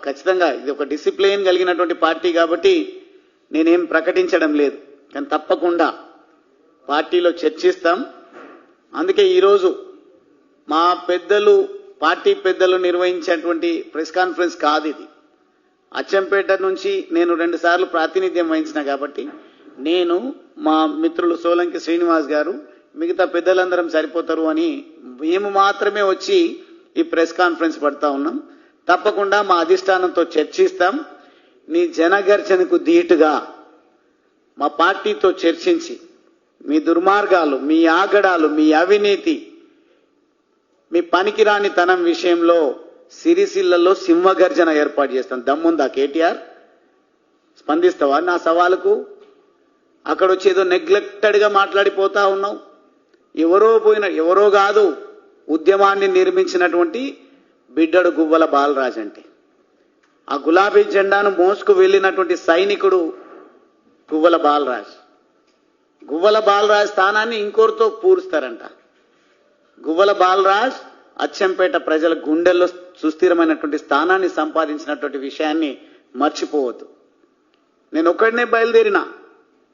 ఖచ్చితంగా ఇది ఒక డిసిప్లిన్ కలిగినటువంటి పార్టీ కాబట్టి నేనేం ప్రకటించడం లేదు, కానీ తప్పకుండా పార్టీలో చర్చిస్తాం. అందుకే ఈరోజు మా పెద్దలు, పార్టీ పెద్దలు నిర్వహించేటువంటి ప్రెస్ కాన్ఫరెన్స్ కాదు ఇది. అచ్చంపేట నుంచి నేను 2 సార్లు ప్రాతినిధ్యం వహించిన కాబట్టి నేను, మా మిత్రులు సోలంకి శ్రీనివాస్ గారు, మిగతా పెద్దలందరం సరిపోతారు అని మేము మాత్రమే వచ్చి ఈ ప్రెస్ కాన్ఫరెన్స్ పడతా ఉన్నాం. తప్పకుండా మా అధిష్టానంతో చర్చిస్తాం. నీ జనగర్జనకు ధీటుగా మా పార్టీతో చర్చించి మీ దుర్మార్గాలు, మీ ఆగడాలు, మీ అవినీతి, మీ పనికిరాని తనం విషయంలో సిరిసిల్లలో సింహగర్జన ఏర్పాటు చేస్తాం. దమ్ముందా కేటీఆర్? స్పందిస్తావా నా సవాలుకు? అక్కడ వచ్చి ఏదో నెగ్లెక్టెడ్గా మాట్లాడిపోతా ఉన్నావు. ఎవరో కాదు, ఉద్యమాన్ని నిర్మించినటువంటి బిడ్డడు గువ్వల బాలరాజ్ అంటే. ఆ గులాబీ జెండాను మోసుకు వెళ్ళినటువంటి సైనికుడు గువ్వల బాలరాజ్. గువ్వల బాలరాజ్ స్థానాన్ని ఇంకోరితో పూరుస్తారంట. గువ్వల బాలరాజ్ అచ్చంపేట ప్రజల గుండెల్లో సుస్థిరమైనటువంటి స్థానాన్ని సంపాదించినటువంటి విషయాన్ని మర్చిపోవద్దు. నేను ఒక్కడినే బయలుదేరినా.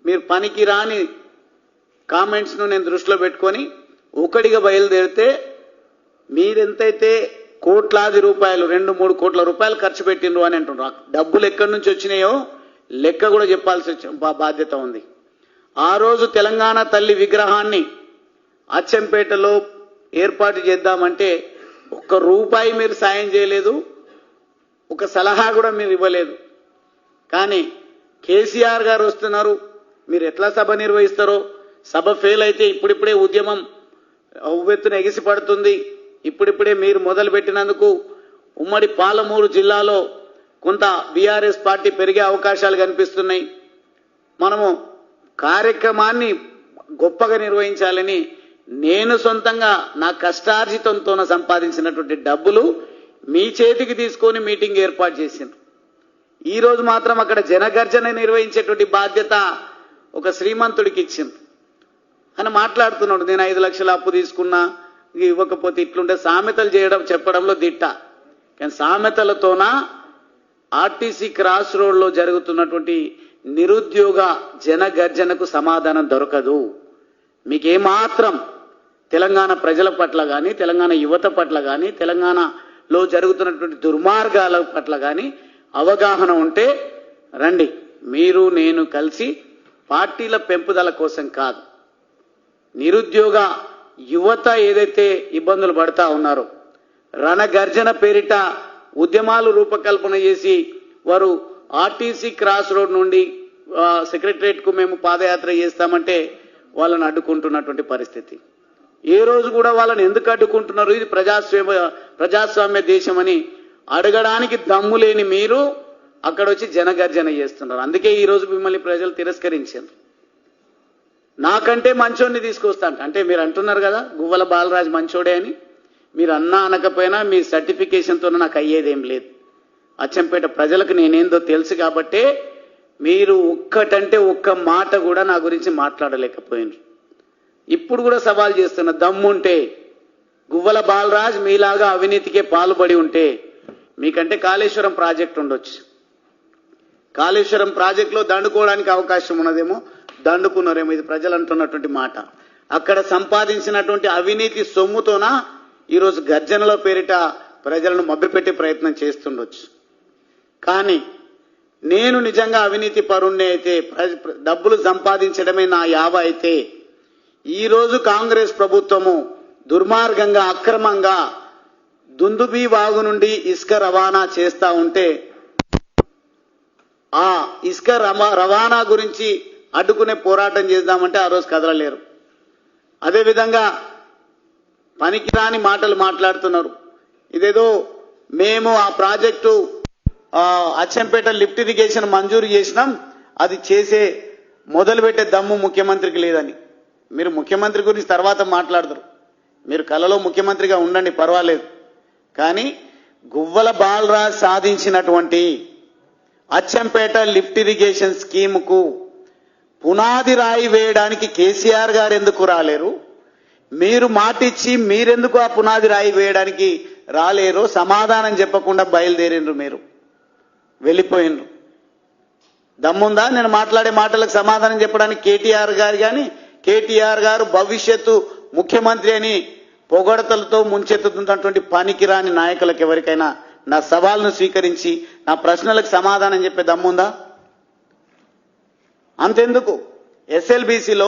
మీరు పనికి రాని కామెంట్స్ను నేను దృష్టిలో పెట్టుకొని ఒకటిగా బయలుదేరితే మీరెంతైతే కోట్లాది రూపాయలు, 2-3 కోట్ల రూపాయలు ఖర్చు పెట్టిండ్రు అని అంటున్నారు. డబ్బులు ఎక్కడి నుంచి వచ్చినాయో లెక్క కూడా చెప్పాల్సి బాధ్యత ఉంది. ఆ రోజు తెలంగాణ తల్లి విగ్రహాన్ని అచ్చంపేటలో ఏర్పాటు చేద్దామంటే ₹1 మీరు సాయం చేయలేదు, ఒక సలహా కూడా మీరు ఇవ్వలేదు. కానీ కేసీఆర్ గారు వస్తున్నారు, మీరు ఎట్లా సభ నిర్వహిస్తారో, సభ ఫెయిల్ అయితే ఇప్పుడిప్పుడే ఉద్యమం ఉవ్వెత్తున ఎగిసిపడుతుంది, ఇప్పుడిప్పుడే మీరు మొదలుపెట్టినందుకు ఉమ్మడి పాలమూరు జిల్లాలో కొంత బీఆర్ఎస్ పార్టీ పెరిగే అవకాశాలు కనిపిస్తున్నాయి, మనము కార్యక్రమాన్ని గొప్పగా నిర్వహించాలని నేను సొంతంగా నా కష్టార్జితంతో సంపాదించినటువంటి డబ్బులు మీ చేతికి తీసుకొని మీటింగ్ ఏర్పాటు చేసిండ్రు. ఈ రోజు మాత్రం అక్కడ జనగర్జన నిర్వహించేటువంటి బాధ్యత ఒక శ్రీమంతుడికి ఇచ్చింది అని మాట్లాడుతున్నాడు. నేను 5 లక్షల అప్పు తీసుకున్నా, ఇవ్వకపోతే ఇట్లుంటే సామెతలు చెప్పడంలో దిట్ట. కానీ సామెతలతోన ఆర్టీసీ క్రాస్ రోడ్లో జరుగుతున్నటువంటి నిరుద్యోగ జనగర్జనకు సమాధానం దొరకదు. మీకేమాత్రం తెలంగాణ ప్రజల పట్ల కానీ, తెలంగాణ యువత పట్ల కానీ, తెలంగాణలో జరుగుతున్నటువంటి దుర్మార్గాల పట్ల కానీ అవగాహన ఉంటే రండి, మీరు నేను కలిసి పార్టీల పెంపుదల కోసం కాదు, నిరుద్యోగ యువత ఏదైతే ఇబ్బందులు పడతా ఉన్నారో, రణగర్జన పేరిట ఉద్యమాలు రూపకల్పన చేసి వారు ఆర్టీసీ క్రాస్ రోడ్ నుండి సెక్రటరియట్కు మేము పాదయాత్ర చేస్తామంటే వాళ్ళని అడ్డుకుంటున్నటువంటి పరిస్థితి. ఏ రోజు కూడా వాళ్ళని ఎందుకు అడ్డుకుంటున్నారు? ఇది ప్రజాస్వామ్య దేశం అని అడగడానికి దమ్ము లేని మీరు అక్కడ వచ్చి జనగర్జన చేస్తున్నారు. అందుకే ఈ రోజు మిమ్మల్ని ప్రజలు తిరస్కరించారు. నాకంటే మంచోడిని తీసుకొస్తా అంటే మీరు అంటున్నారు కదా గువ్వల బాలరాజ్ మంచోడే అని. మీరు అన్నా అనకపోయినా మీ సర్టిఫికేషన్తో నాకు అయ్యేదేం లేదు. అచ్చంపేట ప్రజలకు నేనేందో తెలుసు కాబట్టే మీరు ఒక్కటంటే ఒక్క మాట కూడా నా గురించి మాట్లాడలేకపోయినారు. ఇప్పుడు కూడా సవాల్ చేస్తున్న దమ్ముంటే గువ్వల బాలరాజ్ మీలాగా అవినీతికే పాల్పడి ఉంటే మీకంటే కాళేశ్వరం ప్రాజెక్టు ఉండొచ్చు. కాళేశ్వరం ప్రాజెక్టులో దండుకోవడానికి అవకాశం ఉన్నదేమో, దండుకున్నారేమో. ఇది ప్రజలు అంటున్నటువంటి మాట. అక్కడ సంపాదించినటువంటి అవినీతి సొమ్ముతోన ఈరోజు గర్జనల పేరిట ప్రజలను మభ్యపెట్టే ప్రయత్నం చేస్తుండొచ్చు. కానీ నేను నిజంగా అవినీతి పరుణ్ణి అయితే, డబ్బులు సంపాదించడమే నా యావ అయితే, ఈరోజు కాంగ్రెస్ ప్రభుత్వము దుర్మార్గంగా అక్రమంగా దుందుబి వాగు నుండి ఇసుక రవాణా చేస్తా ఉంటే ఆ ఇసుక రవాణా గురించి అడ్డుకునే పోరాటం చేద్దామంటే ఆ రోజు కదలలేరు. అదేవిధంగా పనికిరాని మాటలు మాట్లాడుతున్నారు. ఇదేదో మేము ఆ ప్రాజెక్టు అచ్చంపేట లిఫ్ట్ ఇరిగేషన్ మంజూరు చేసినాం, అది చేసే మొదలుపెట్టే దమ్ము ముఖ్యమంత్రికి లేదని. మీరు ముఖ్యమంత్రి గురించి తర్వాత మాట్లాడతారు, మీరు కలలో ముఖ్యమంత్రిగా ఉండండి పర్వాలేదు. కానీ గువ్వల బాలరాజ్ సాధించినటువంటి అచ్చంపేట లిఫ్ట్ ఇరిగేషన్ స్కీముకు పునాది రాయి వేయడానికి కేసీఆర్ గారు ఎందుకు రాలేరు? మీరు మాటిచ్చి మీరెందుకు ఆ పునాది రాయి వేయడానికి రాలేరు? సమాధానం చెప్పకుండా బయలుదేరిండ్రు మీరు. వెళ్ళిపోయిండ్రు. దమ్ముందా నేను మాట్లాడే మాటలకు సమాధానం చెప్పడానికి? కేటీఆర్ గారు కానీ కేటీఆర్ గారు భవిష్యత్తు ముఖ్యమంత్రి అని పొగడతలతో ముంచెత్తుతున్నటువంటి పనికిరాని నాయకులకు ఎవరికైనా నా సవాల్ను స్వీకరించి నా ప్రశ్నలకు సమాధానం చెప్పే దమ్ముందా? అంతెందుకు, ఎస్ఎల్బీసీలో